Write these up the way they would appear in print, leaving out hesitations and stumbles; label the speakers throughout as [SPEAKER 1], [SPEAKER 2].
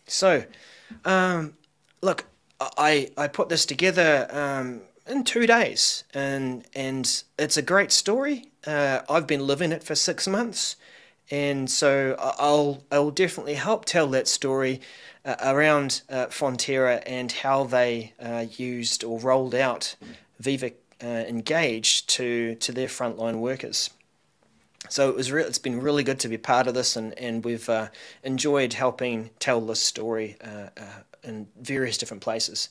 [SPEAKER 1] So, look, I put this together in 2 days, and it's a great story. I've been living it for 6 months, and so I'll definitely help tell that story around Fonterra and how they used or rolled out Viva Engage to their frontline workers. So it's been really good to be part of this, and we've enjoyed helping tell this story in various different places.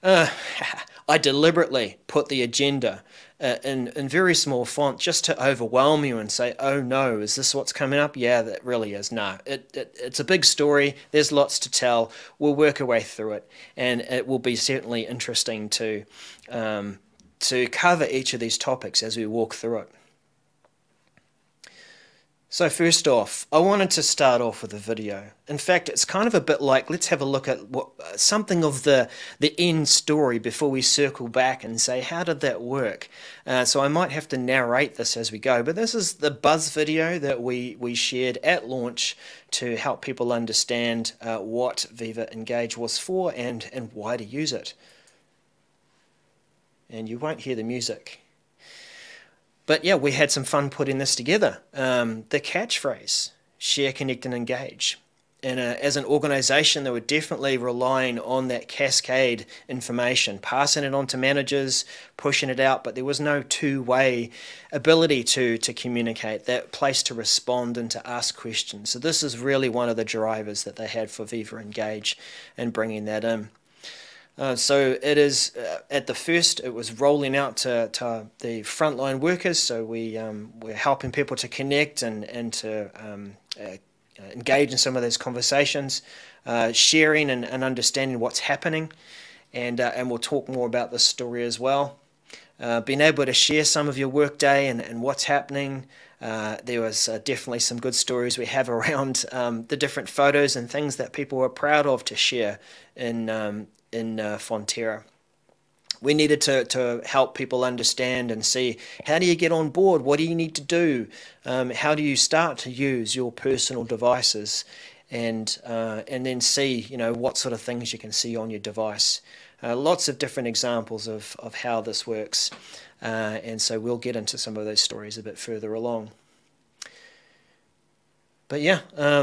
[SPEAKER 1] Uh, I deliberately put the agenda in very small font just to overwhelm you and say, oh no, is this what's coming up? Yeah, that really is. No, it's a big story. There's lots to tell. We'll work our way through it, and it will be certainly interesting to cover each of these topics as we walk through it. So first off, I wanted to start off with a video. In fact, it's kind of a bit like, let's have a look at something of the end story before we circle back and say, how did that work? So I might have to narrate this as we go, but this is the buzz video that we shared at launch to help people understand what Viva Engage was for and why to use it. And you won't hear the music. But yeah, we had some fun putting this together. The catchphrase, share, connect, and engage. And as an organization, they were definitely relying on that cascade information, passing it on to managers, pushing it out, but there was no two-way ability to communicate, that place to respond and to ask questions. So this is really one of the drivers that they had for Viva Engage and bringing that in. So it is at the first, it was rolling out to the frontline workers. So we're helping people to connect and to engage in some of those conversations, sharing and understanding what's happening, and we'll talk more about this story as well. Being able to share some of your workday and what's happening. There was definitely some good stories we have around the different photos and things that people were proud of to share in Fonterra. We needed to help people understand and see, how do you get on board? What do you need to do? How do you start to use your personal devices? And then see, what sort of things you can see on your device. Lots of different examples of how this works. And so we'll get into some of those stories a bit further along. But yeah,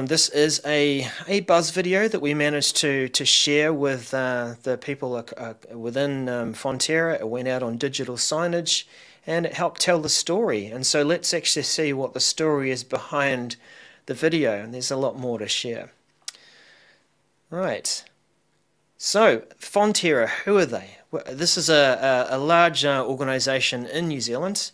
[SPEAKER 1] this is a buzz video that we managed to share with the people within Fonterra. It went out on digital signage and it helped tell the story. And so let's actually see what the story is behind the video. And there's a lot more to share. Right. So Fonterra, who are they? This is a large organisation in New Zealand.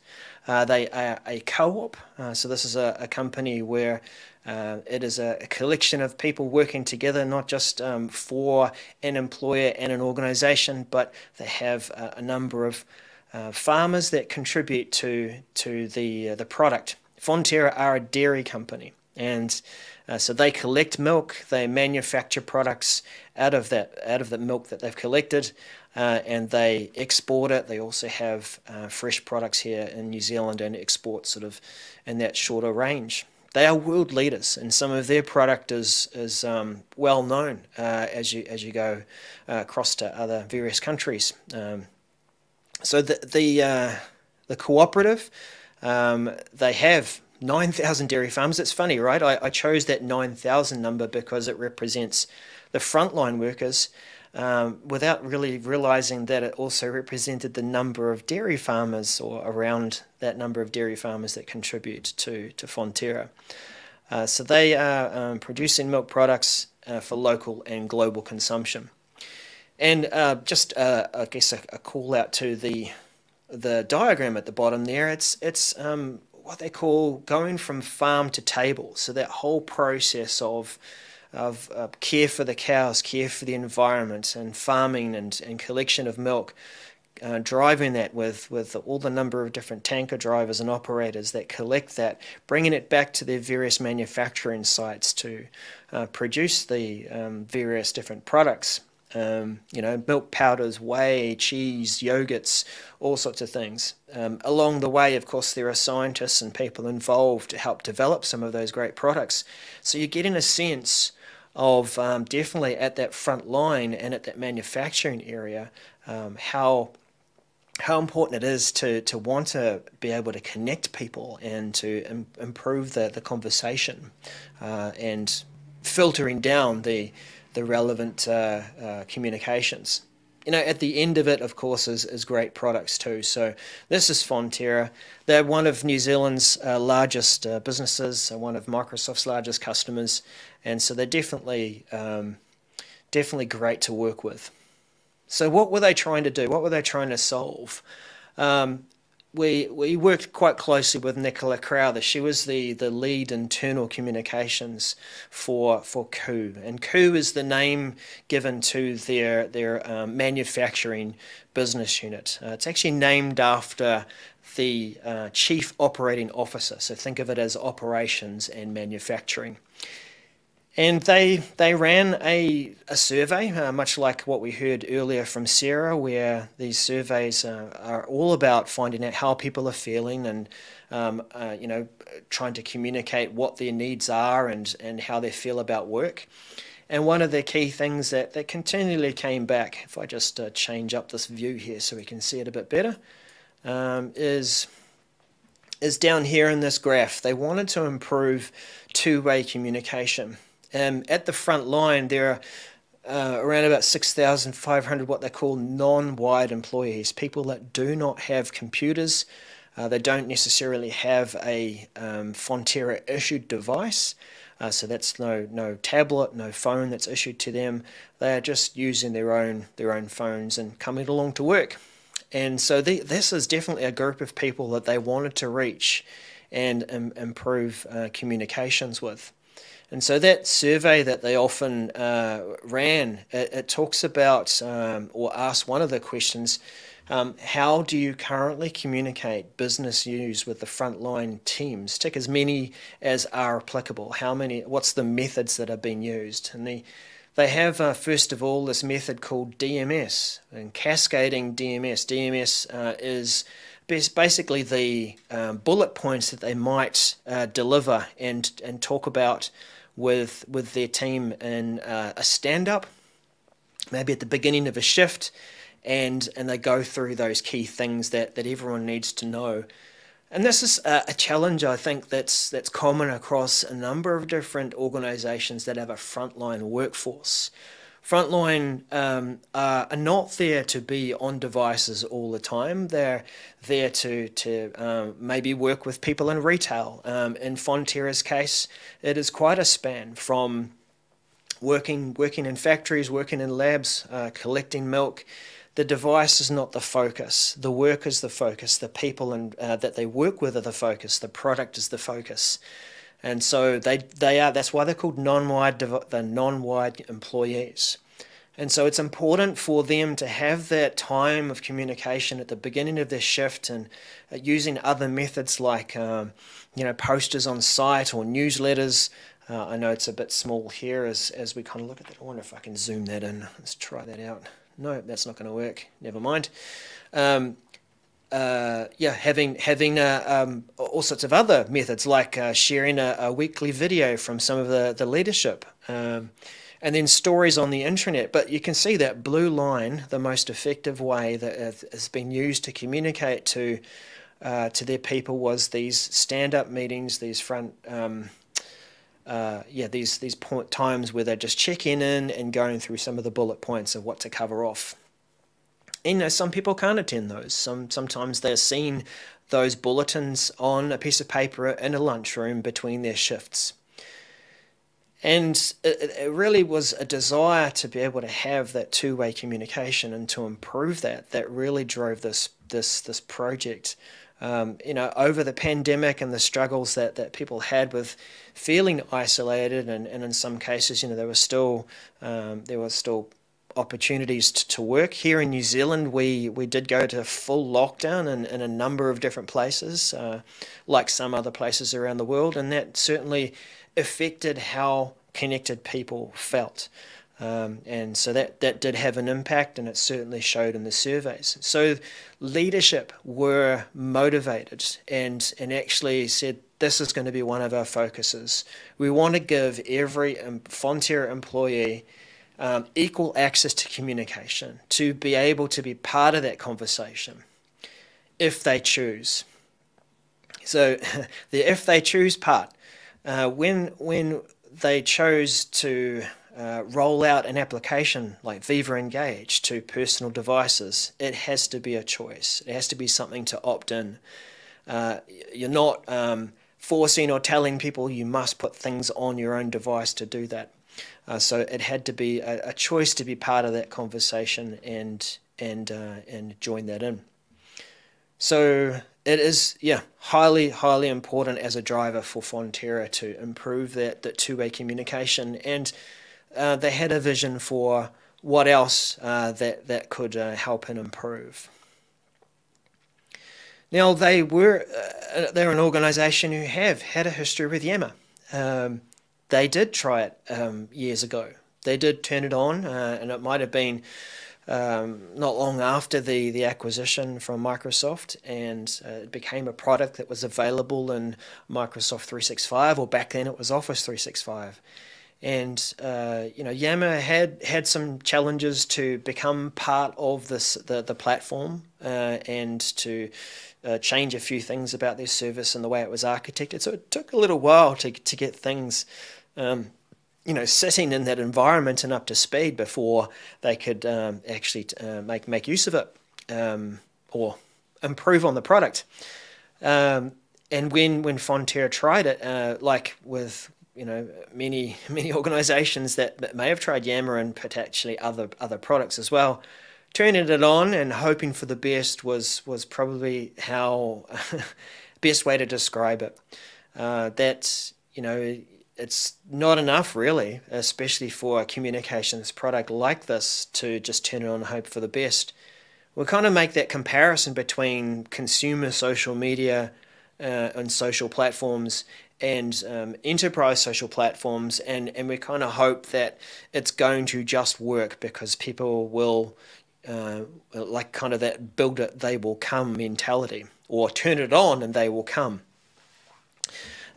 [SPEAKER 1] They are a co-op. So this is a company where it is a collection of people working together, not just for an employer and an organisation, but they have a number of farmers that contribute to the product. Fonterra are a dairy company, and so they collect milk, they manufacture products out of the milk that they've collected, and they export it. They also have fresh products here in New Zealand and export sort of in that shorter range. They are world leaders, and some of their product is well known as you go across to other various countries. So the cooperative, they have 9,000 dairy farms. It's funny, right? I chose that 9,000 number because it represents the frontline workers, without really realizing that it also represented the number of dairy farmers, or around that number of dairy farmers that contribute to Fonterra. So they are producing milk products for local and global consumption. And just I guess a call out to the diagram at the bottom there. It's what they call going from farm to table. So that whole process of care for the cows, care for the environment, and farming and collection of milk, driving that with all the number of different tanker drivers and operators that collect that, bringing it back to their various manufacturing sites to produce the various different products. Milk powders, whey, cheese, yogurts, all sorts of things. Along the way, of course, there are scientists and people involved to help develop some of those great products. So you're getting a sense of definitely at that front line and at that manufacturing area, how important it is to want to be able to connect people and to improve the conversation and filtering down the relevant communications. At the end of it, of course, is great products too. So this is Fonterra. They're one of New Zealand's largest businesses, one of Microsoft's largest customers, and so they're definitely great to work with. So what were they trying to do? What were they trying to solve? We worked quite closely with Nicola Crowther. She was the lead internal communications for Coup, and Coup is the name given to their manufacturing business unit. It's actually named after the chief operating officer, so think of it as operations and manufacturing. And they ran a survey, much like what we heard earlier from Sarah, where these surveys are all about finding out how people are feeling and trying to communicate what their needs are and how they feel about work. And one of the key things that continually came back, if I just change up this view here so we can see it a bit better, is down here in this graph. They wanted to improve two-way communication. At the front line, there are around about 6,500 what they call non-wired employees, people that do not have computers. They don't necessarily have a Fonterra issued device, so that's no tablet, no phone that's issued to them. They are just using their own phones and coming along to work. And so this is definitely a group of people that they wanted to reach and improve communications with. And so that survey that they often ran, it talks about or asks one of the questions, how do you currently communicate business news with the frontline teams? Tick as many as are applicable. What's the methods that are being used? And they have, first of all, this method called DMS, and cascading DMS. DMS is basically the bullet points that they might deliver and talk about with their team in a stand-up, maybe at the beginning of a shift, and they go through those key things that everyone needs to know. And this is a challenge, I think, that's common across a number of different organisations that have a frontline workforce. Frontline are not there to be on devices all the time. They're there to maybe work with people in retail. In Fonterra's case, it is quite a span from working in factories, working in labs, collecting milk. The device is not the focus. The work is the focus. The people that they work with are the focus. The product is the focus. And so that's why they're called non-wired employees. And so it's important for them to have that time of communication at the beginning of their shift, and using other methods like posters on site or newsletters. I know it's a bit small here as we kind of look at that. I wonder if I can zoom that in. Let's try that out. No, that's not going to work. Never mind. Having all sorts of other methods like sharing a weekly video from some of the leadership, and then stories on the intranet. But you can see that blue line, the most effective way that has been used to communicate to their people was these stand-up meetings, these these times where they just check in and going through some of the bullet points of what to cover off. And some people can't attend those. Sometimes they're seeing those bulletins on a piece of paper in a lunchroom between their shifts. And it really was a desire to be able to have that two-way communication and to improve that really drove this project. Over the pandemic and the struggles that people had with feeling isolated, and in some cases, there were still opportunities to work. Here in New Zealand, we did go to full lockdown in a number of different places, like some other places around the world, and that certainly affected how connected people felt. And so that did have an impact, and it certainly showed in the surveys. So leadership were motivated and actually said, this is going to be one of our focuses. We want to give every Fonterra employee equal access to communication, to be able to be part of that conversation if they choose. So the if they choose part, when they chose to roll out an application like Viva Engage to personal devices, it has to be a choice. It has to be something to opt in. You're not forcing or telling people you must put things on your own device to do that. So it had to be a choice to be part of that conversation and join that in. So it is, highly important as a driver for Fonterra to improve that two-way communication, and they had a vision for what else that could help and improve. Now they're an organisation who have had a history with Yammer. They did try it years ago. They did turn it on, and it might have been not long after the acquisition from Microsoft, and it became a product that was available in Microsoft 365, or back then it was Office 365. And Yammer had some challenges to become part of the platform and to change a few things about their service and the way it was architected. So it took a little while to get things sitting in that environment and up to speed before they could actually make use of it or improve on the product. And when Fonterra tried it, like with many organisations that may have tried Yammer and potentially other products as well, turning it on and hoping for the best was probably how best way to describe it. It's not enough really, especially for a communications product like this, to just turn it on and hope for the best. We'll kind of make that comparison between consumer social media and social platforms and enterprise social platforms, and we kind of hope that it's going to just work because people will like kind of that build it, they will come mentality, or turn it on and they will come.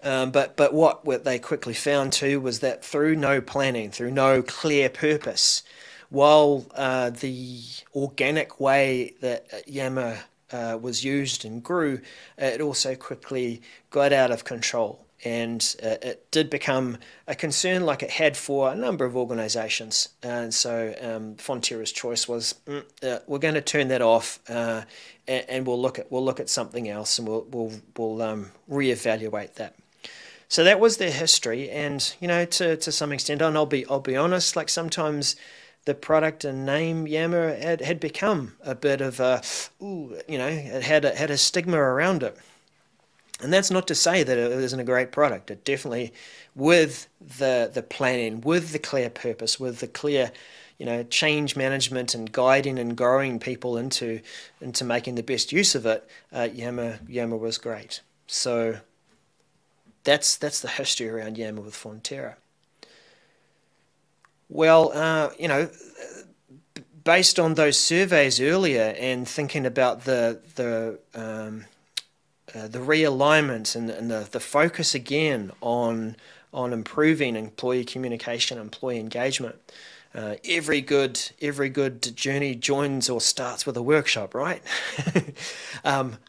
[SPEAKER 1] But what they quickly found too was that through no planning, through no clear purpose, while the organic way that Yammer was used and grew, it also quickly got out of control. And it did become a concern, like it had for a number of organisations. And so Fonterra's choice was, we're going to turn that off, and we'll look at something else, and we'll reevaluate that. So that was their history, and to some extent, and I'll be honest, like sometimes the product and name Yammer had become a bit of a, it had a stigma around it. And that's not to say that it isn't a great product. It definitely, with the planning, with the clear purpose, with the clear, change management and guiding and growing people into making the best use of it, Yammer was great. So that's the history around Yammer with Fonterra. Well, based on those surveys earlier and thinking about the realignment and the focus again on improving employee communication, employee engagement. Every good journey joins or starts with a workshop, right?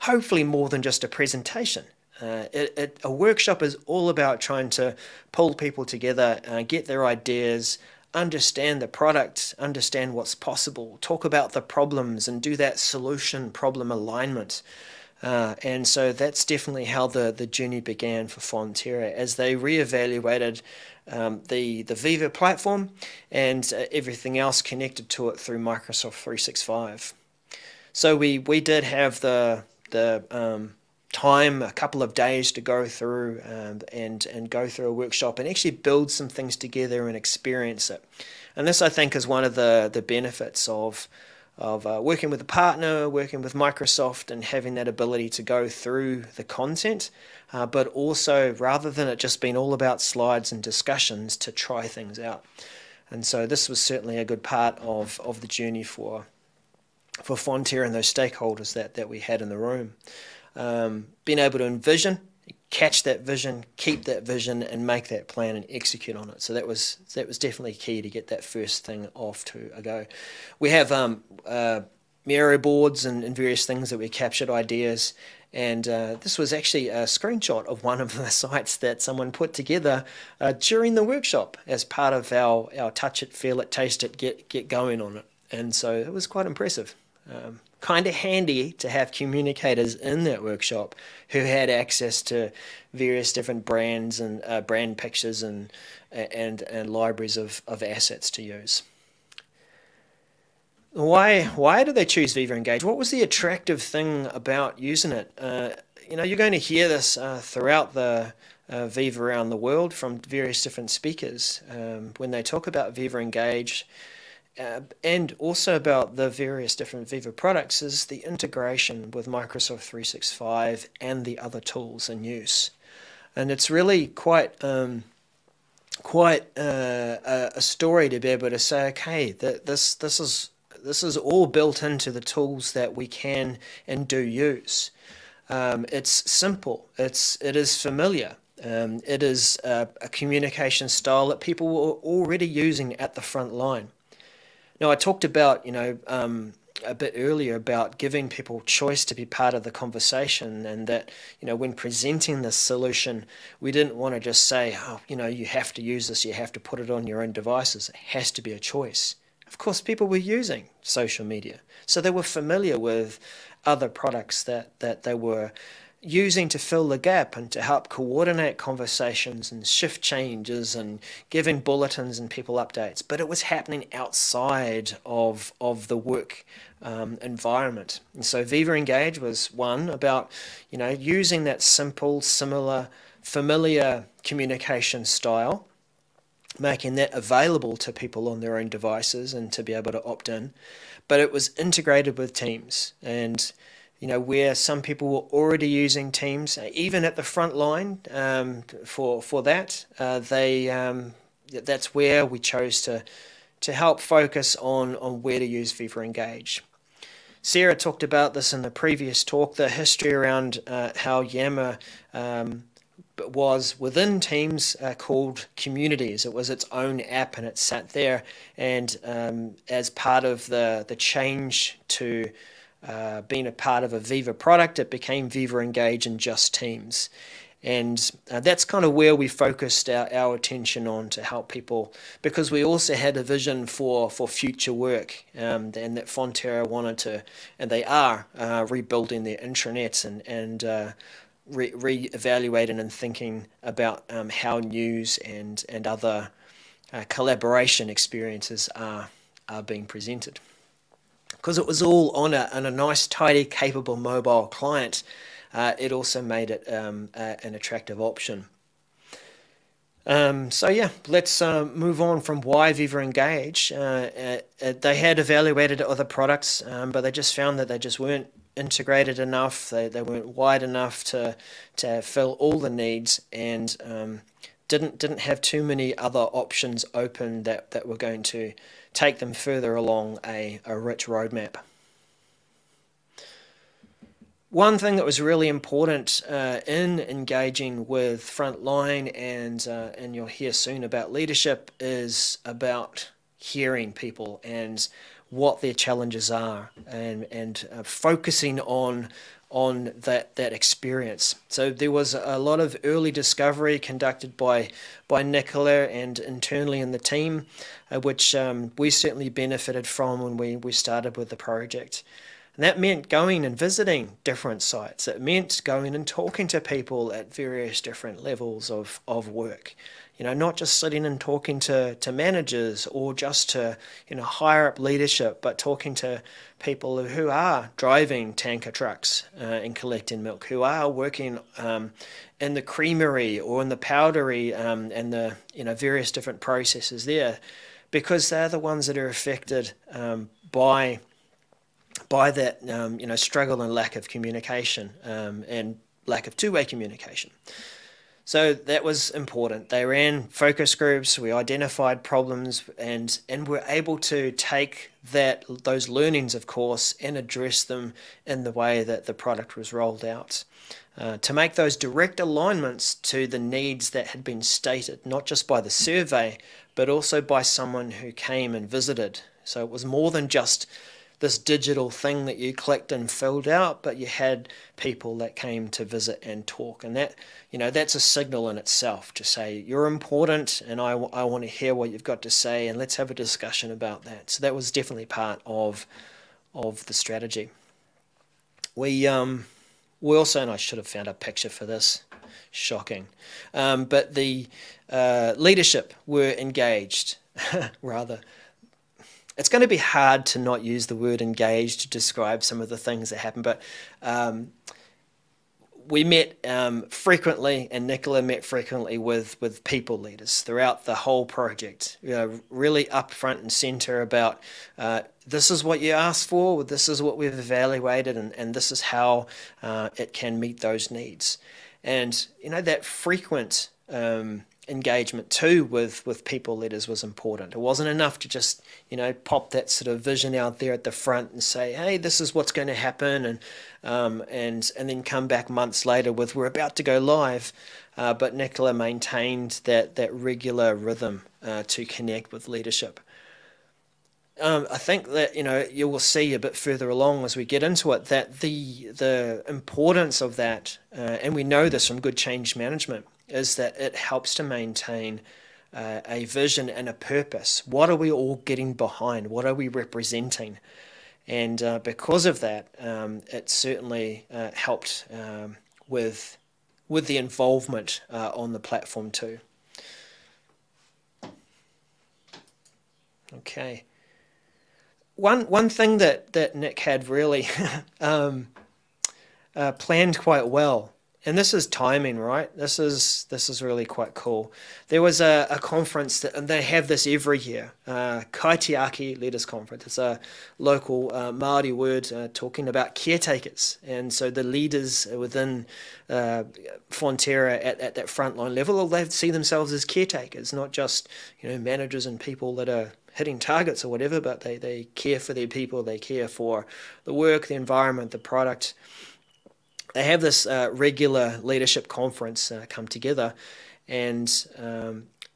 [SPEAKER 1] Hopefully more than just a presentation. A workshop is all about trying to pull people together, get their ideas, understand the product, understand what's possible, talk about the problems, and do that solution problem alignment. And so that's definitely how the journey began for Fonterra, as they reevaluated the Viva platform and everything else connected to it through Microsoft 365. So we did have the time, a couple of days to go through and go through a workshop and actually build some things together and experience it. And this, I think, is one of the benefits of working with a partner, working with Microsoft, and having that ability to go through the content, but also, rather than it just being all about slides and discussions, to try things out. And so this was certainly a good part of the journey for Fonterra and those stakeholders that we had in the room. Being able to envision, catch that vision, keep that vision, and make that plan and execute on it. So that was definitely key to get that first thing off to a go. We have Miro boards and various things that we captured ideas, and this was actually a screenshot of one of the sites that someone put together during the workshop as part of our touch it, feel it, taste it, get going on it. And so it was quite impressive. Kind of handy to have communicators in that workshop who had access to various different brands and brand pictures and libraries of assets to use. Why did they choose Viva Engage? What was the attractive thing about using it? You're going to hear this throughout the Viva around the world from various different speakers when they talk about Viva Engage. And also about the various different Viva products is the integration with Microsoft 365 and the other tools in use. And it's really quite a story to be able to say, okay, this is all built into the tools that we can and do use. It's simple. It is familiar. It is a communication style that people were already using at the front line. Now, I talked about, a bit earlier about giving people choice to be part of the conversation, and that, when presenting this solution, we didn't want to just say, oh, you have to use this, you have to put it on your own devices. It has to be a choice. Of course, people were using social media, so they were familiar with other products that they were using to fill the gap and to help coordinate conversations and shift changes and giving bulletins and people updates. But it was happening outside of the work environment. And so Viva Engage was one about, using that simple, similar, familiar communication style, making that available to people on their own devices and to be able to opt in. But it was integrated with Teams, and where some people were already using Teams, even at the front line for that, that's where we chose to help focus on where to use Viva Engage. Sarah talked about this in the previous talk, the history around how Yammer was within Teams called Communities. It was its own app, and it sat there, and as part of the change to being a part of a Viva product, it became Viva Engage and just Teams. And that's kind of where we focused our attention on to help people, because we also had a vision for future work, and that Fonterra wanted to, and they are rebuilding their intranets and re-evaluating and thinking about how news and other collaboration experiences are being presented. Because it was all on a nice, tidy, capable mobile client, it also made it an attractive option. So yeah, let's move on from why Viva Engage. They had evaluated other products, but they just found that they just weren't integrated enough. They weren't wide enough to fill all the needs, and didn't have too many other options open that were going to take them further along a rich roadmap. One thing that was really important in engaging with frontline, and you'll hear soon about leadership, is about hearing people and what their challenges are, and focusing on that experience. So there was a lot of early discovery conducted by Nicola and internally in the team, which we certainly benefited from when we started with the project. And that meant going and visiting different sites. It meant going and talking to people at various different levels of work. Not just sitting and talking to managers or just to higher up leadership, but talking to people who are driving tanker trucks and collecting milk, who are working in the creamery or in the powdery and the various different processes there, because they're the ones that are affected by that struggle and lack of communication and lack of two-way communication. So that was important. They ran focus groups, we identified problems, and were able to take those learnings, of course, and address them in the way that the product was rolled out. To make those direct alignments to the needs that had been stated, not just by the survey, but also by someone who came and visited. So it was more than just this digital thing that you clicked and filled out, but you had people that came to visit and talk. And that, that's a signal in itself to say, you're important and I want to hear what you've got to say, and let's have a discussion about that. So that was definitely part of the strategy. We also, and I should have found a picture for this, shocking, but the leadership were engaged, rather. It's going to be hard to not use the word engaged to describe some of the things that happened, but we met frequently, and Nicola met frequently with people leaders throughout the whole project, really up front and center about this is what you asked for, this is what we've evaluated, and this is how it can meet those needs. And that frequent engagement too with people leaders was important. It wasn't enough to just pop that sort of vision out there at the front and say, hey, this is what's going to happen, and then come back months later with, we're about to go live. But Nicola maintained that regular rhythm to connect with leadership. I think that you will see a bit further along as we get into it that the importance of that, and we know this from good change management, is that it helps to maintain a vision and a purpose. What are we all getting behind? What are we representing? And because of that, it certainly helped with the involvement on the platform too. Okay. One thing that Nick had really planned quite well, and this is timing, right? This is really quite cool. There was a conference and they have this every year, Kaitiaki Leaders Conference. It's a local Māori word talking about caretakers, and so the leaders within Fonterra at that frontline level, they see themselves as caretakers, not just managers and people that are hitting targets or whatever, but they care for their people, they care for the work, the environment, the product. They have this regular leadership conference come together, and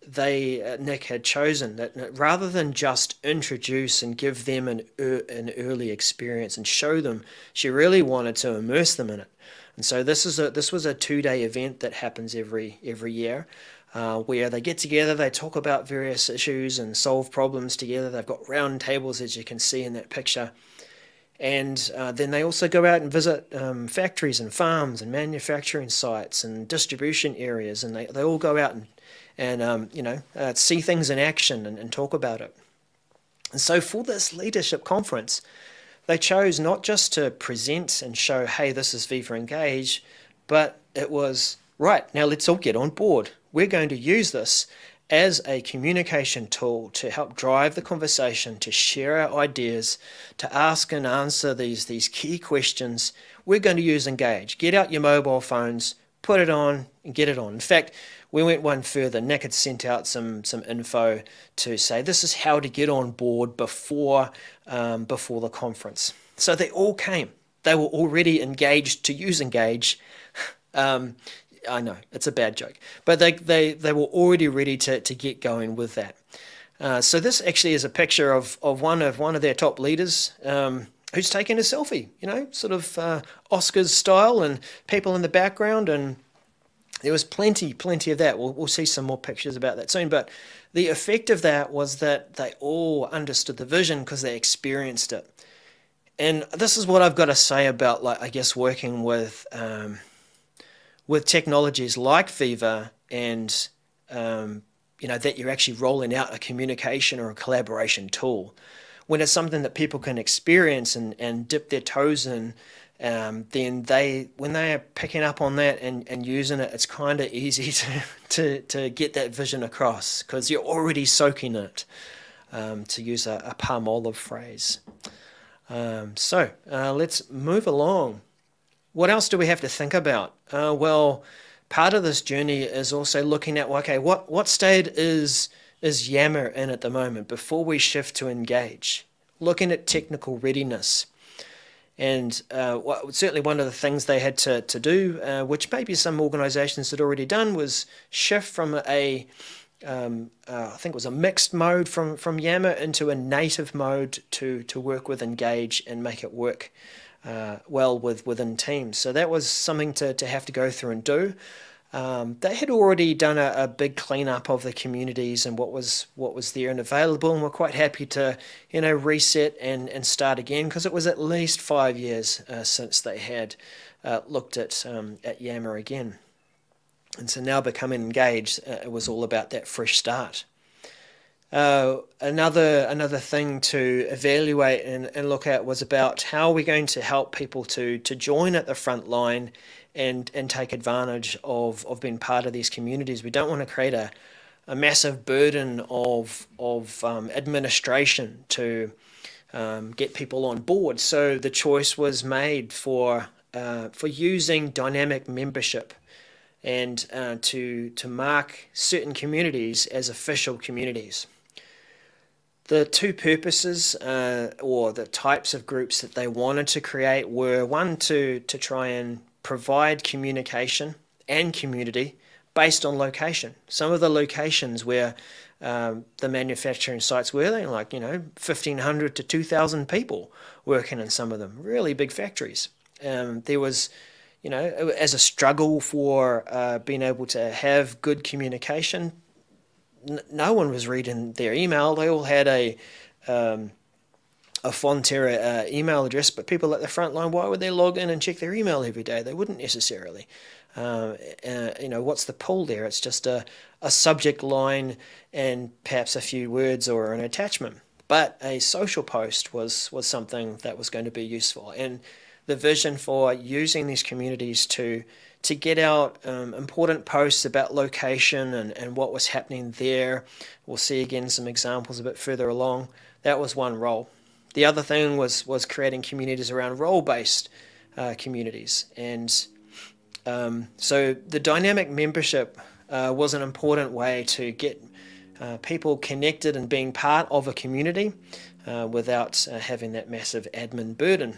[SPEAKER 1] Nick had chosen that rather than just introduce and give them an early experience and show them, she really wanted to immerse them in it. And so this was a 2-day event that happens every year, where they get together, they talk about various issues and solve problems together. They've got round tables, as you can see in that picture. And then they also go out and visit factories and farms and manufacturing sites and distribution areas, and they all go out and see things in action and talk about it. And so for this leadership conference, they chose not just to present and show, hey, this is Viva Engage, but it was, right, now let's all get on board. We're going to use this as a communication tool to help drive the conversation, to share our ideas, to ask and answer these key questions. We're going to use Engage. Get out your mobile phones, put it on, and get it on. In fact, we went one further. Nick had sent out some info to say this is how to get on board before the conference. So they all came. They were already engaged to use Engage. I know, it's a bad joke, but they were already ready to get going with that. So this actually is a picture of one of their top leaders who's taking a selfie, sort of Oscars style, and people in the background, and there was plenty of that. We'll see some more pictures about that soon, but the effect of that was that they all understood the vision because they experienced it. And this is what I've got to say about, I guess, working with technologies like Viva, and that you're actually rolling out a communication or a collaboration tool. When it's something that people can experience and dip their toes in, then when they are picking up on that and using it, it's kind of easy to get that vision across because you're already soaking it, to use a palm olive phrase. So let's move along. What else do we have to think about? Well, part of this journey is also looking at, well, okay, what state is Yammer in at the moment before we shift to Engage? Looking at technical readiness. And certainly one of the things they had to do, which maybe some organizations had already done, was shift from I think it was a mixed mode from Yammer into a native mode to work with Engage and make it work well within teams. So that was something to have to go through and do. They had already done a big cleanup of the communities and what was there and available, and were quite happy to reset and start again, because it was at least 5 years since they had looked at Yammer again. And so now becoming Engaged, it was all about that fresh start. Another thing to evaluate and look at was about how are we going to help people to join at the front line and take advantage of being part of these communities. We don't want to create a massive burden of administration to get people on board. So the choice was made for using dynamic membership and to mark certain communities as official communities. The two purposes or the types of groups that they wanted to create were, one, to try and provide communication and community based on location. Some of the locations where the manufacturing sites were, they like 1,500 to 2,000 people working in some of them, really big factories. There was, as a struggle for being able to have good communication, no one was reading their email. They all had a Fonterra email address, but people at the front line, why would they log in and check their email every day? They wouldn't necessarily. What's the pull there? It's just a subject line and perhaps a few words or an attachment. But a social post was something that was going to be useful. And the vision for using these communities to get out important posts about location and what was happening there. We'll see again some examples a bit further along. That was one role. The other thing was creating communities around role-based communities. And so the dynamic membership was an important way to get people connected and being part of a community without having that massive admin burden.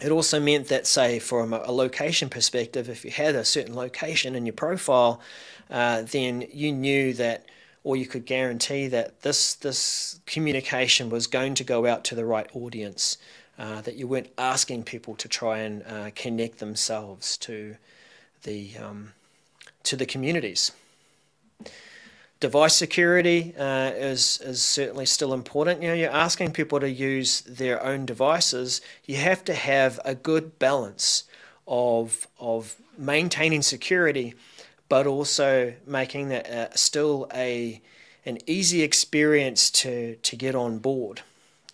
[SPEAKER 1] It also meant that, say, from a location perspective, if you had a certain location in your profile, then you knew that, or you could guarantee that this communication was going to go out to the right audience, that you weren't asking people to try and connect themselves to the communities. Device security is certainly still important. You're asking people to use their own devices. You have to have a good balance of maintaining security, but also making that still an easy experience to get on board.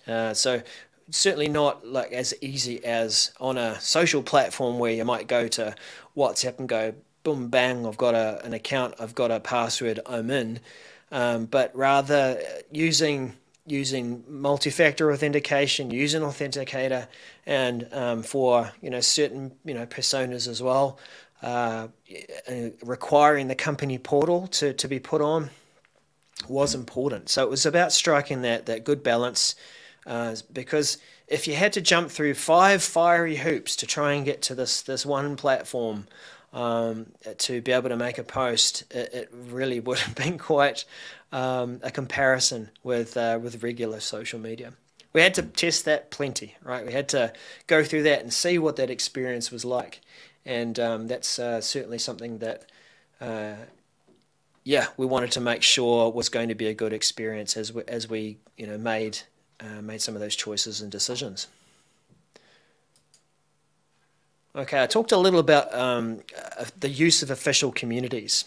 [SPEAKER 1] So certainly not like as easy as on a social platform where you might go to WhatsApp and go, boom, bang, I've got an account, I've got a password, I'm in. But rather using multi-factor authentication, using authenticator, and for certain personas as well, requiring the company portal to be put on was important. So it was about striking that good balance, because if you had to jump through 5 fiery hoops to try and get to this one platform, to be able to make a post, it really would have been quite a comparison with regular social media. We had to test that plenty, right? We had to go through that and see what that experience was like, and that's certainly something that we wanted to make sure was going to be a good experience as we made some of those choices and decisions. Okay, I talked a little about the use of official communities.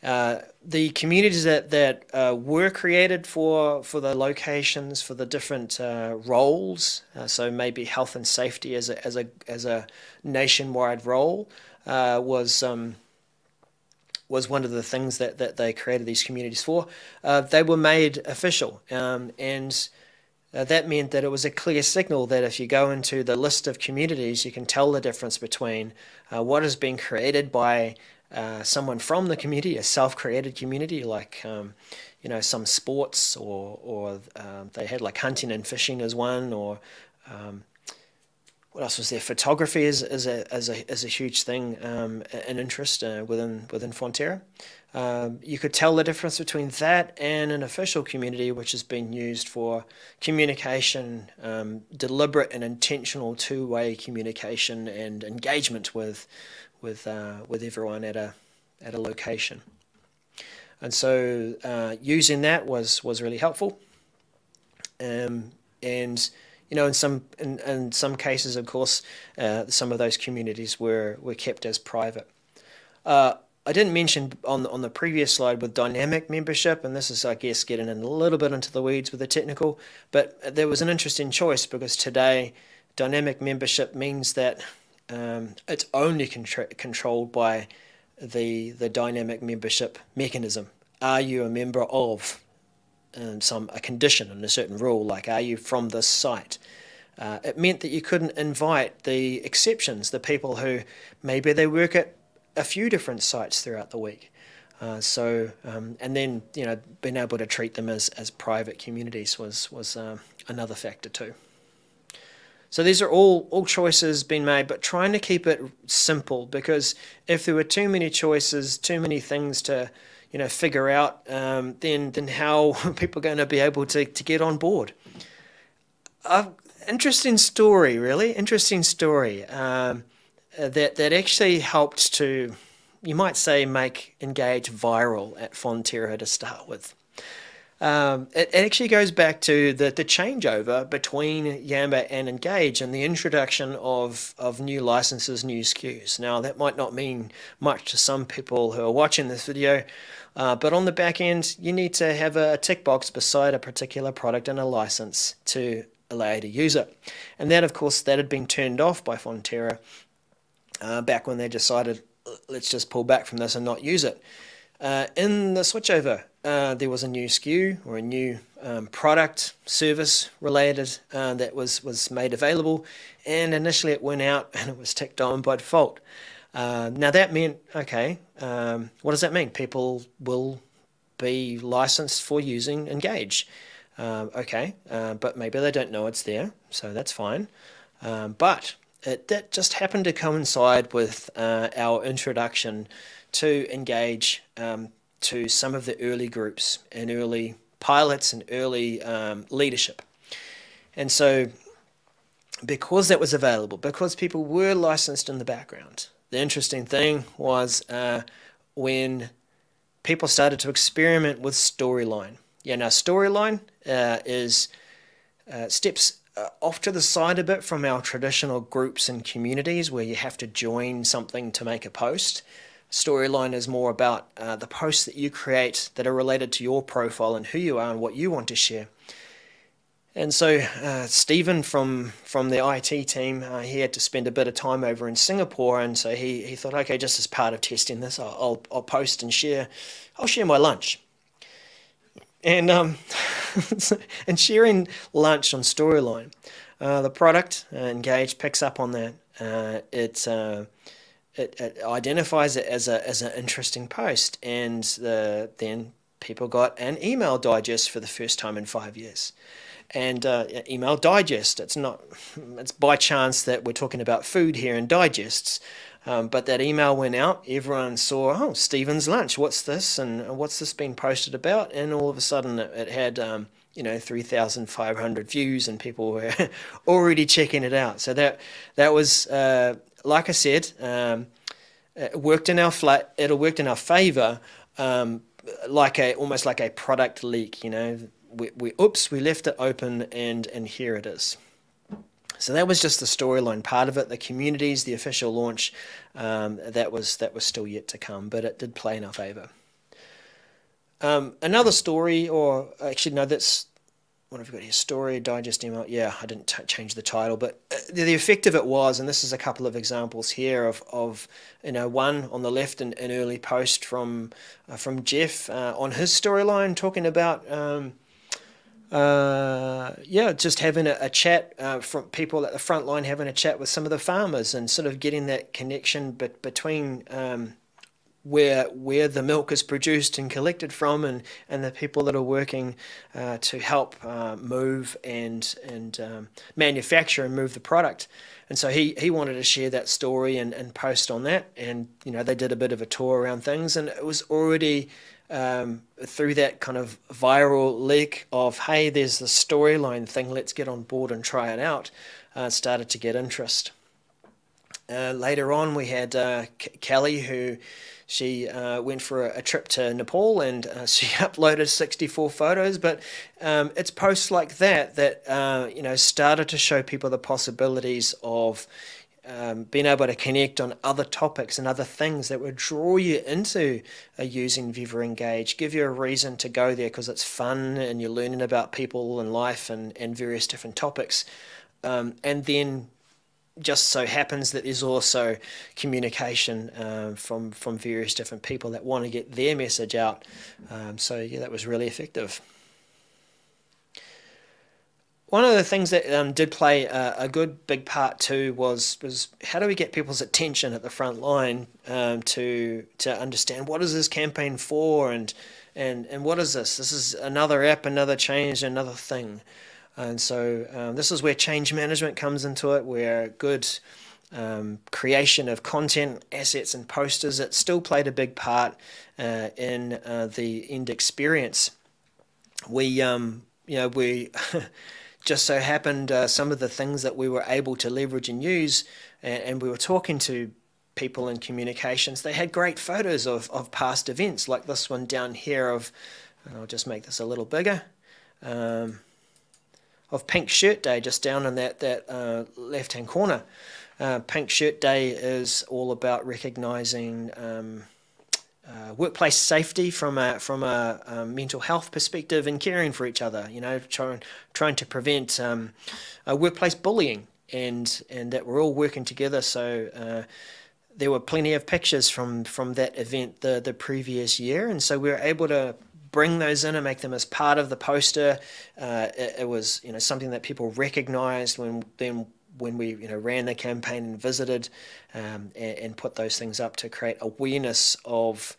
[SPEAKER 1] The communities that were created for the locations, for the different roles, so maybe health and safety as a nationwide role, was one of the things that they created these communities for. They were made official, and that meant that it was a clear signal that if you go into the list of communities, you can tell the difference between what has been created by someone from the community, a self-created community, like some sports, or they had like hunting and fishing as one, or what else was there? Photography is a huge thing, an interest within Fonterra. You could tell the difference between that and an official community, which has been used for communication, deliberate and intentional two-way communication and engagement with everyone at a location. And so using that was really helpful. And in some cases, of course, some of those communities were kept as private. I didn't mention on the previous slide with dynamic membership, and this is, I guess, getting in a little bit into the weeds with the technical, but there was an interesting choice because today dynamic membership means that it's only controlled by the dynamic membership mechanism. Are you a member of a condition and a certain rule, like are you from this site? It meant that you couldn't invite the exceptions, the people who maybe they work at a few different sites throughout the week. And then being able to treat them as private communities was another factor too. So these are all choices being made, but trying to keep it simple, because if there were too many choices, too many things to figure out, then how are people going to be able to get on board? Interesting story, really interesting story. That actually helped to, you might say, make Engage viral at Fonterra to start with. It actually goes back to the changeover between Yamba and Engage and the introduction of new licenses, new SKUs. Now, that might not mean much to some people who are watching this video, but on the back end, you need to have a tick box beside a particular product and a license to allow you to use it. And that, of course, that had been turned off by Fonterra back when they decided, let's just pull back from this and not use it. In the switchover, there was a new SKU or a new product, service related that was made available, and initially it went out and it was ticked on by default. Now that meant, okay, what does that mean? People will be licensed for using Engage. Okay, but maybe they don't know it's there, so that's fine. But that just happened to coincide with our introduction to Engage to some of the early groups and early pilots and early leadership. And so because that was available, because people were licensed in the background, the interesting thing was when people started to experiment with Storyline. Yeah, now Storyline is steps off to the side a bit from our traditional groups and communities where you have to join something to make a post. Storyline is more about the posts that you create that are related to your profile and who you are and what you want to share. And so Stephen from the IT team, he had to spend a bit of time over in Singapore, and so he thought, okay, just as part of testing this, I'll post and share. I'll share my lunch. And and sharing lunch on Storyline, the product Engage picks up on that. It identifies it as an interesting post, and then people got an email digest for the first time in 5 years. And email digest, it's by chance that we're talking about food here and digests. But that email went out, everyone saw, oh, Stephen's lunch, what's this? And what's this been posted about? And all of a sudden it had, 3,500 views, and people were already checking it out. So that was, like I said, it worked in our worked in our favor, almost like a product leak, we left it open, and here it is. So that was just the Storyline part of it. The communities, the official launch, that was still yet to come, but it did play in our favor. Another story, or actually no, that's what have we got here? Story, digest, email. Yeah, I didn't change the title, but the effect of it was, and this is a couple of examples here of one on the left, an early post from Jeff on his Storyline talking about yeah, just having a chat from people at the front line, having a chat with some of the farmers and sort of getting that connection between where the milk is produced and collected from, and the people that are working to help move and manufacture and move the product. And so he wanted to share that story and post on that. And, you know, they did a bit of a tour around things, and it was already through that kind of viral leak of, hey, there's the storyline thing, let's get on board and try it out, started to get interest. Later on, we had Kelly, who she went for a trip to Nepal, and she uploaded 64 photos. But it's posts like that you know, started to show people the possibilities of being able to connect on other topics and other things that would draw you into using Viva Engage, give you a reason to go there because it's fun and you're learning about people and life and various different topics. And then just so happens that there's also communication from various different people that want to get their message out. So yeah, that was really effective. One of the things that did play a good big part too was how do we get people's attention at the front line to understand what is this campaign for, and what is this? This is another app, another change, another thing. And so this is where change management comes into it, where good creation of content, assets and posters, it still played a big part in the end experience. We just so happened some of the things that we were able to leverage and use, and we were talking to people in communications, they had great photos of past events, like this one down here of, and I'll just make this a little bigger, of Pink Shirt Day, just down in that left-hand corner. Pink Shirt Day is all about recognising workplace safety from a mental health perspective and caring for each other. You know, trying to prevent workplace bullying, and that we're all working together. So there were plenty of pictures from that event the previous year, and so we were able to bring those in and make them as part of the poster. It was, you know, something that people recognised when we, you know, ran the campaign and visited, and put those things up to create awareness of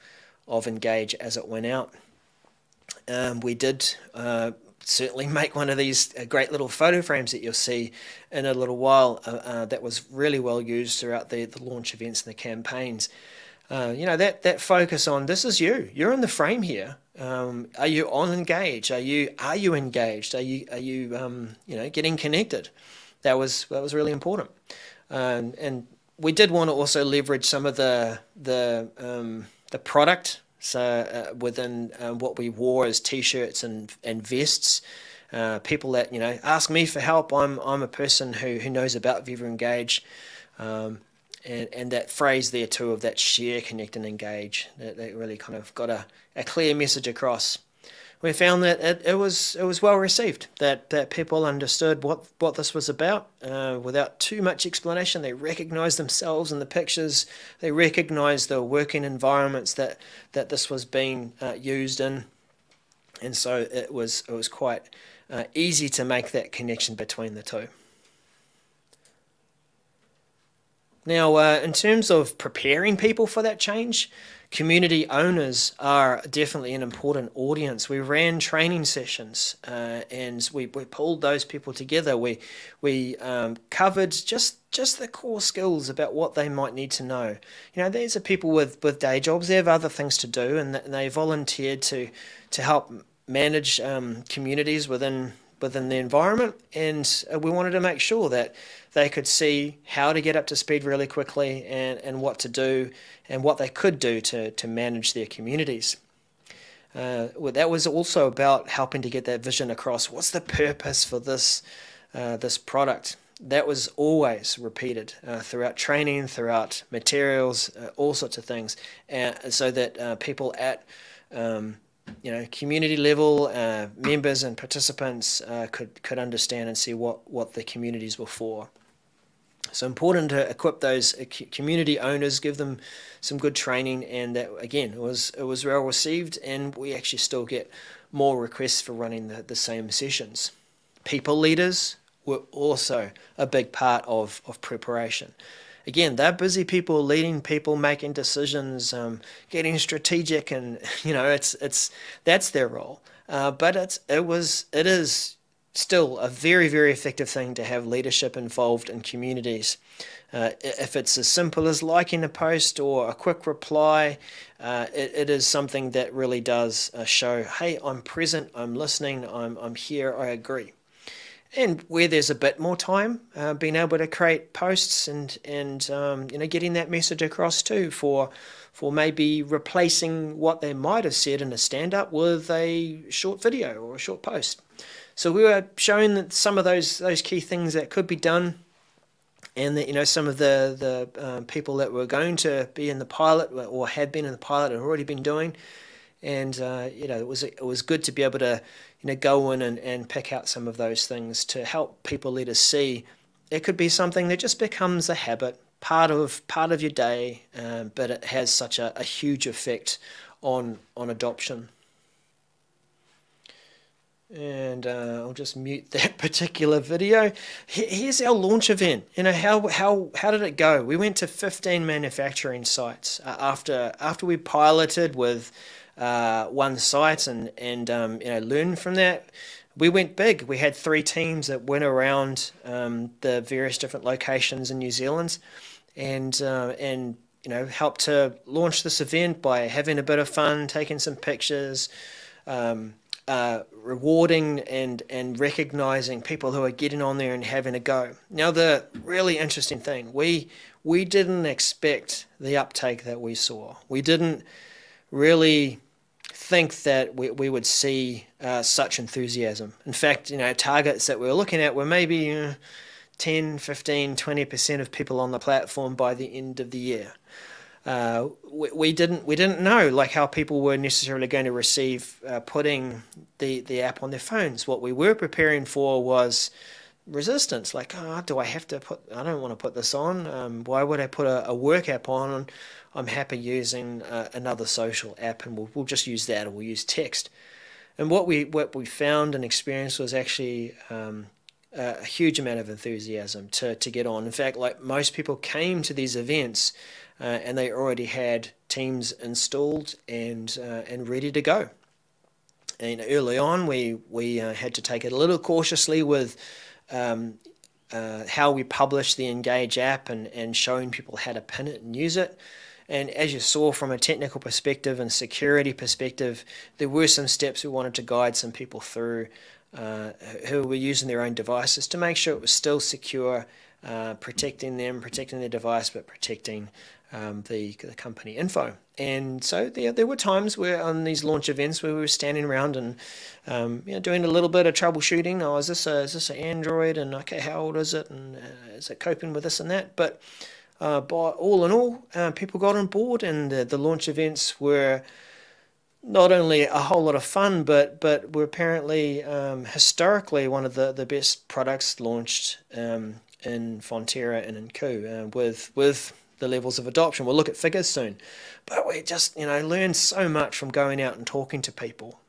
[SPEAKER 1] Engage as it went out. We did certainly make one of these great little photo frames that you'll see in a little while. That was really well used throughout the launch events and the campaigns. You know, that focus on, this is you're in the frame here. Are you on Engage? Are you engaged? Are you you know, getting connected? That was really important. And we did want to also leverage some of the product. So within what we wore as t-shirts and vests, people that, you know, ask me for help. I'm a person who knows about Viva Engage. And that phrase there too of that share, connect and engage, that really kind of got a clear message across. We found that it was well received, that people understood what this was about without too much explanation. They recognised themselves in the pictures. They recognised the working environments that this was being used in, and so it was quite easy to make that connection between the two. Now, in terms of preparing people for that change, community owners are definitely an important audience. We ran training sessions and we pulled those people together. We covered just the core skills about what they might need to know. You know, these are people with day jobs. They have other things to do, and they volunteered to help manage communities within the environment, and we wanted to make sure that they could see how to get up to speed really quickly, and what to do and what they could do to manage their communities. Well, that was also about helping to get that vision across. What's the purpose for this product? That was always repeated throughout training, throughout materials, all sorts of things, so that people at you know, community level, members and participants could understand and see what the communities were for. So important to equip those community owners, give them some good training, and that again it was well received, and we actually still get more requests for running the same sessions. people leaders were also a big part of preparation. Again, they're busy people, leading people, making decisions, getting strategic, and that's their role. But it is still a very, very effective thing to have leadership involved in communities. If it's as simple as liking a post or a quick reply, it is something that really does show, hey, I'm present, I'm listening, I'm here, I agree. And where there's a bit more time, being able to create posts and getting that message across too, for maybe replacing what they might have said in a stand-up with a short video or a short post. So we were showing that some of those key things that could be done, and that some of the people that were going to be in the pilot or had been in the pilot had already been doing. And it was good to be able to go in and pick out some of those things to help people leaders see it could be something that just becomes a habit, part of your day, but it has such a huge effect on adoption. And I'll just mute that particular video. Here's our launch event. How did it go? We went to 15 manufacturing sites after we piloted with one site and learned from that. We went big. We had 3 teams that went around the various different locations in New Zealand, and helped to launch this event by having a bit of fun, taking some pictures, rewarding and recognizing people who are getting on there and having a go. Now, the really interesting thing, we didn't expect the uptake that we saw. We didn't really think that we would see such enthusiasm. In fact, targets that we were looking at were maybe 10, 15, 20% of people on the platform by the end of the year. We didn't know how people were necessarily going to receive putting the app on their phones. What we were preparing for was resistance, do I have to I don't want to put this on. Why would I put a work app on? I'm happy using another social app, and we'll just use that, or we'll use text. And what we found and experienced was actually a huge amount of enthusiasm to get on. In fact, most people came to these events and they already had teams installed and ready to go. And early on, we had to take it a little cautiously with how we published the Engage app and showing people how to pin it and use it. And as you saw from a technical perspective and security perspective, there were some steps we wanted to guide some people through who were using their own devices to make sure it was still secure, protecting their device, but protecting the company info. And so there were times where on these launch events where we were standing around and doing a little bit of troubleshooting. Oh, is this an Android? And okay, how old is it? And is it coping with this and that? But all in all, people got on board, and the launch events were not only a whole lot of fun, but were apparently historically one of the best products launched in Fonterra and in Ku, with the levels of adoption. We'll look at figures soon, but we just learned so much from going out and talking to people.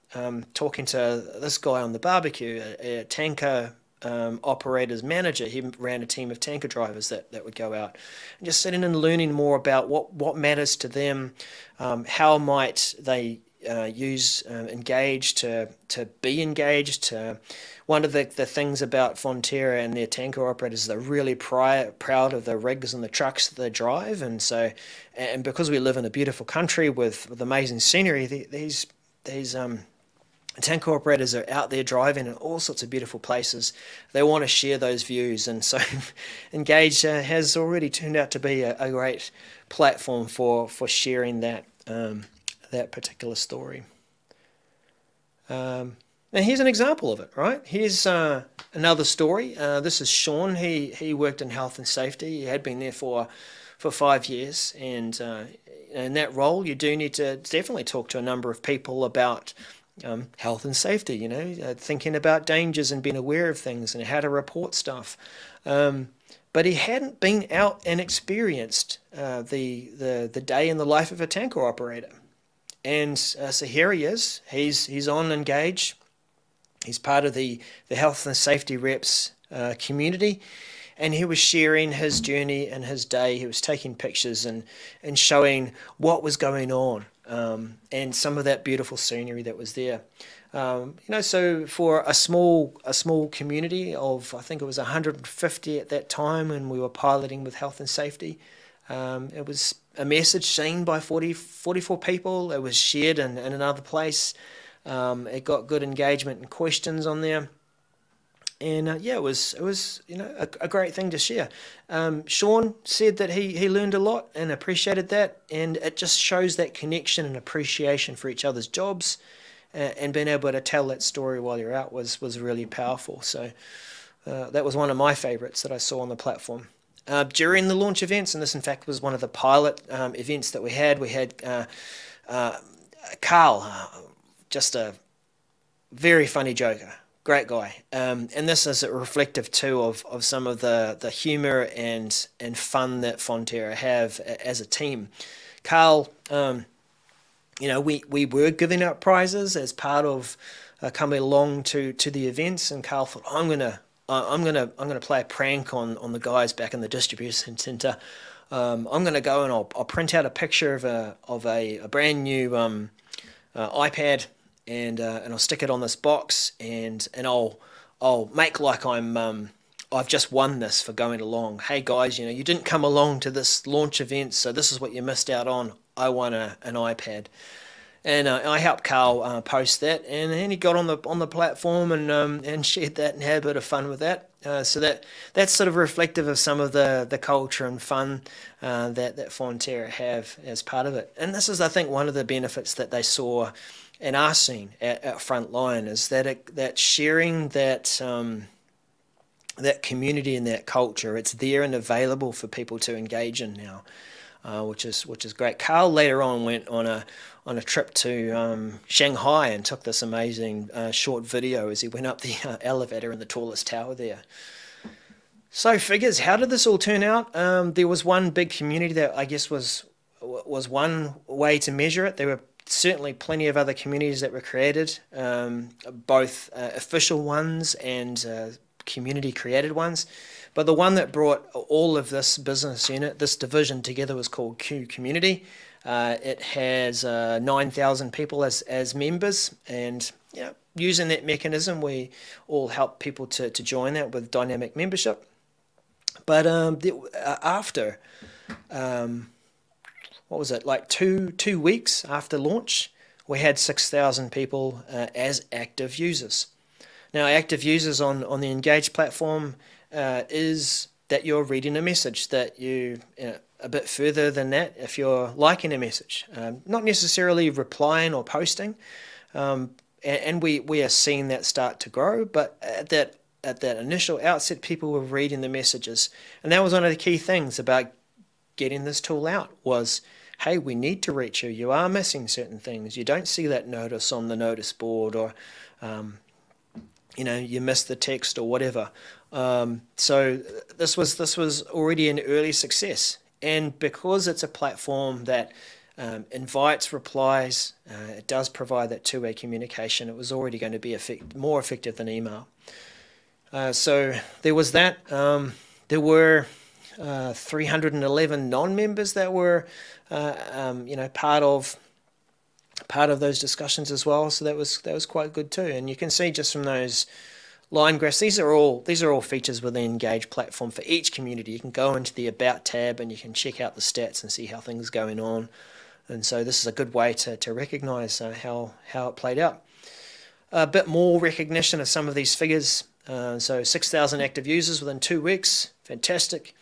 [SPEAKER 1] Talking to this guy on the barbecue, a tanker operator's manager. He ran a team of tanker drivers that would go out, and just sitting and learning more about what matters to them, how might they use Engage to be engaged. One of the things about Fonterra and their tanker operators, they're really proud of the rigs and the trucks that they drive, and because we live in a beautiful country with amazing scenery, these tanker operators are out there driving in all sorts of beautiful places. They want to share those views, and so Engage has already turned out to be a great platform for sharing that particular story. And here's an example of it, right? Here's another story. This is Sean. He worked in health and safety. He had been there for 5 years, and in that role, you do need to definitely talk to a number of people about health and safety, thinking about dangers and being aware of things and how to report stuff. But he hadn't been out and experienced the day in the life of a tanker operator. And so here he is. He's on Engage, He's part of the health and safety reps community, and he was sharing his journey and his day. He was taking pictures and showing what was going on, and some of that beautiful scenery that was there. So for a small community of, I think it was 150 at that time when we were piloting with health and safety, it was a message seen by 44 people. It was shared in another place. It got good engagement and questions on there. And it was a great thing to share. Sean said that he learned a lot and appreciated that, and it just shows that connection and appreciation for each other's jobs, and being able to tell that story while you're out was really powerful. So that was one of my favorites that I saw on the platform. During the launch events, and this in fact was one of the pilot events that we had Carl, just a very funny joker. Great guy, and this is reflective too of some of the humour and fun that Fonterra have as a team. Carl, we were giving out prizes as part of coming along to the events, and Carl thought, I'm gonna play a prank on the guys back in the distribution centre. I'm gonna go and I'll print out a picture of a brand new iPad. And I'll stick it on this box, and I'll make like I've just won this for going along. Hey guys, you didn't come along to this launch event, so this is what you missed out on. I won an iPad, and I helped Carl post that, and then he got on the platform and shared that and had a bit of fun with that. So that's sort of reflective of some of the culture and fun that Fonterra have as part of it. And this is, I think, one of the benefits that they saw and are seeing at Frontline, is that sharing that community and that culture. It's there and available for people to engage in now, which is great. Carl later on went on a trip to Shanghai and took this amazing short video as he went up the elevator in the tallest tower there. So figures, how did this all turn out? There was one big community that I guess was one way to measure it. There were certainly plenty of other communities that were created, both official ones and community created ones. But the one that brought all of this business unit, this division together, was called Q Community. It has 9,000 people as members, and using that mechanism, we all help people to join that with dynamic membership. But after what was it, like two weeks after launch, we had 6,000 people as active users. Now, active users on the Engage platform is that you're reading a message, that you a bit further than that if you're liking a message, not necessarily replying or posting, and we are seeing that start to grow. But at that initial outset, people were reading the messages, and that was one of the key things about getting this tool out was, hey, we need to reach you. You are missing certain things. You don't see that notice on the notice board, or you missed the text or whatever. So this was already an early success, and because it's a platform that invites replies, it does provide that two-way communication. It was already going to be more effective than email. So there was that. There were 311 non-members that were part of those discussions as well. So that was quite good too. And you can see just from those line graphs, these are all features within the Engage platform for each community. You can go into the About tab and you can check out the stats and see how things are going on. And so this is a good way to recognise how it played out. A bit more recognition of some of these figures. So 6,000 active users within 2 weeks, fantastic.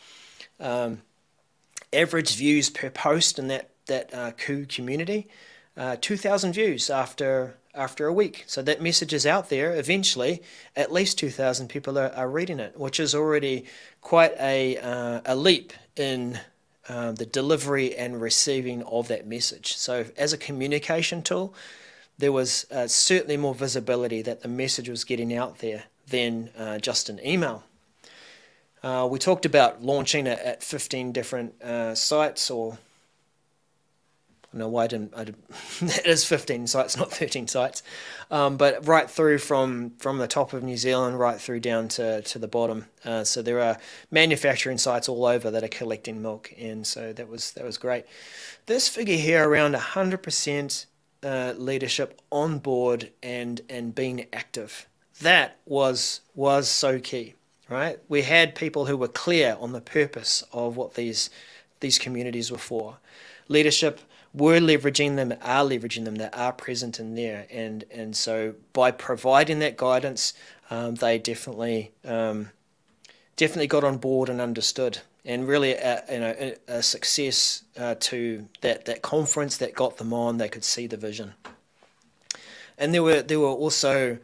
[SPEAKER 1] Average views per post in that Q community, 2,000 views after a week. So that message is out there. Eventually, at least 2,000 people are reading it, which is already quite a leap in the delivery and receiving of that message. So as a communication tool, there was certainly more visibility that the message was getting out there than just an email. We talked about launching at 15 different sites, or don't know why I didn't it is 15 sites, not 13 sites, but right through from the top of New Zealand right through down to the bottom. So there are manufacturing sites all over that are collecting milk, and so that was great. This figure here, around 100% leadership on board and being active, that was so key, right? We had people who were clear on the purpose of what these communities were for. Leadership were leveraging them, are leveraging them, they are present in there, and so by providing that guidance, they definitely got on board and understood, and really a success to that conference that got them on. They could see the vision, and there were also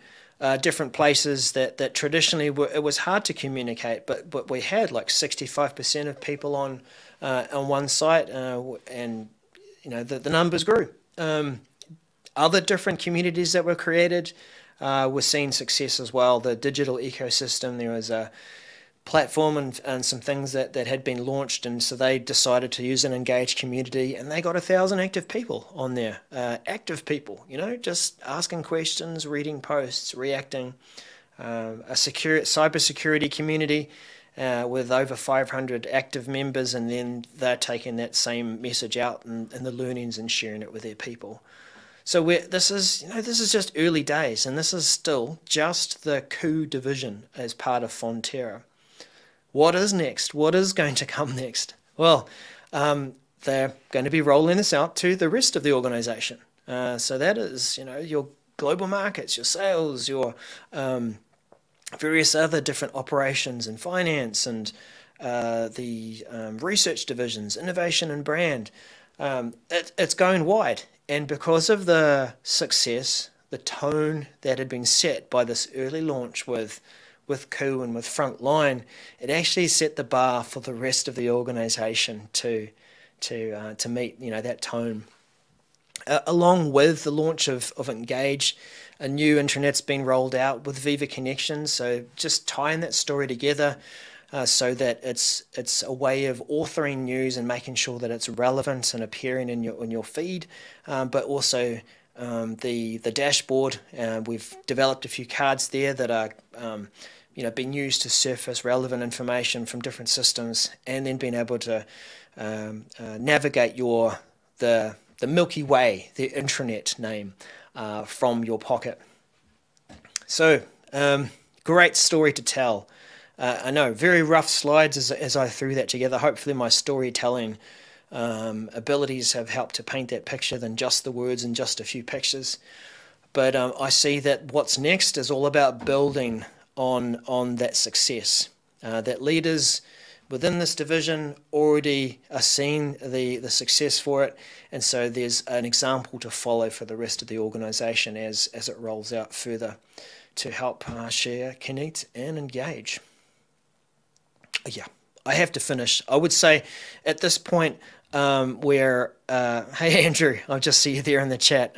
[SPEAKER 1] different places that traditionally it was hard to communicate, but we had like 65% of people on one site, and the numbers grew. Other different communities that were created were seeing success as well. The digital ecosystem, there was a platform and some things that had been launched, and so they decided to use an engaged community, and they got 1,000 active people on there. Active people, just asking questions, reading posts, reacting. A cybersecurity community with over 500 active members, and then they're taking that same message out and the learnings and sharing it with their people. So this is just early days, and this is still just the coup division as part of Fonterra. What is next? What is going to come next? Well, they're going to be rolling this out to the rest of the organization. So that is, your global markets, your sales, your various other different operations and finance, and the research divisions, innovation and brand. It's going wide. And because of the success, the tone that had been set by this early launch with Coup and with Frontline, it actually set the bar for the rest of the organization to meet that tone. Along with the launch of Engage, a new intranet's been rolled out with Viva Connections, so just tying that story together so that it's a way of authoring news and making sure that it's relevant and appearing in your feed, but also the dashboard. We've developed a few cards there that are being used to surface relevant information from different systems, and then being able to navigate the Milky Way, the intranet name, from your pocket. So great story to tell. I know, very rough slides as I threw that together. Hopefully my storytelling abilities have helped to paint that picture than just the words and just a few pictures. But I see that what's next is all about building on that success. That leaders within this division already are seeing the success for it, and so there's an example to follow for the rest of the organization as it rolls out further to help share, connect, and engage. Yeah, I have to finish. I would say at this point hey Andrew, I'll just see you there in the chat.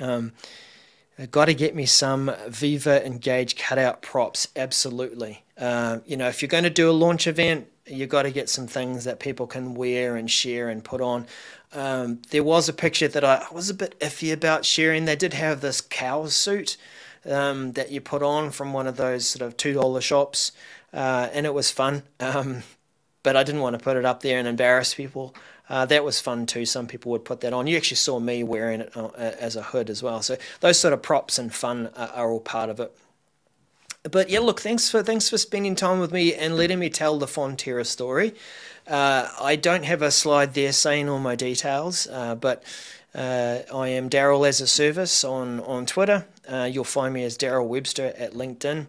[SPEAKER 1] Got to get me some Viva Engage cutout props, absolutely. If you're going to do a launch event, you've got to get some things that people can wear and share and put on. There was a picture that I was a bit iffy about sharing. They did have this cow suit that you put on from one of those sort of $2 shops, and it was fun. But I didn't want to put it up there and embarrass people. That was fun too. Some people would put that on. You actually saw me wearing it as a hood as well. So those sort of props and fun are all part of it. But yeah, look, thanks for spending time with me and letting me tell the Fonterra story. I don't have a slide there saying all my details, but I am Daryl as a Service on Twitter. You'll find me as Daryl Webster at LinkedIn.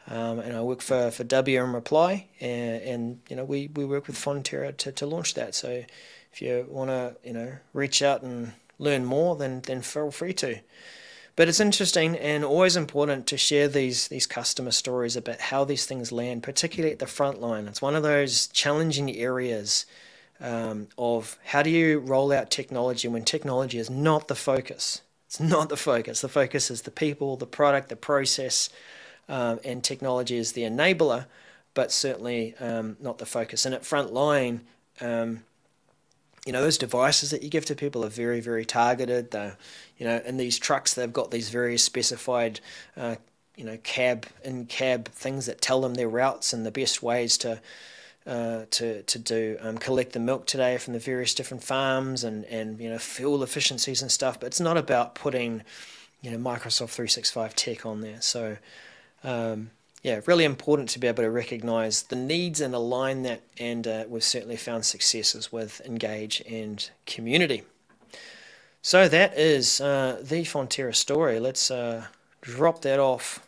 [SPEAKER 1] And I work for WM Reply, and we work with Fonterra to launch that. So if you want to reach out and learn more, then feel free to. But it's interesting and always important to share these customer stories about how these things land, particularly at the front line. It's one of those challenging areas of how do you roll out technology when technology is not the focus. It's not the focus. The focus is the people, the product, the process, and technology is the enabler, but certainly not the focus. And at Frontline, those devices that you give to people are very, very targeted. They're, in these trucks, they've got these very specified, cab things that tell them their routes and the best ways to do collect the milk today from the various different farms, and fuel efficiencies and stuff. But it's not about putting Microsoft 365 tech on there. So yeah, really important to be able to recognize the needs and align that, and we've certainly found successes with Engage and Community. So that is the Fonterra story. Let's drop that off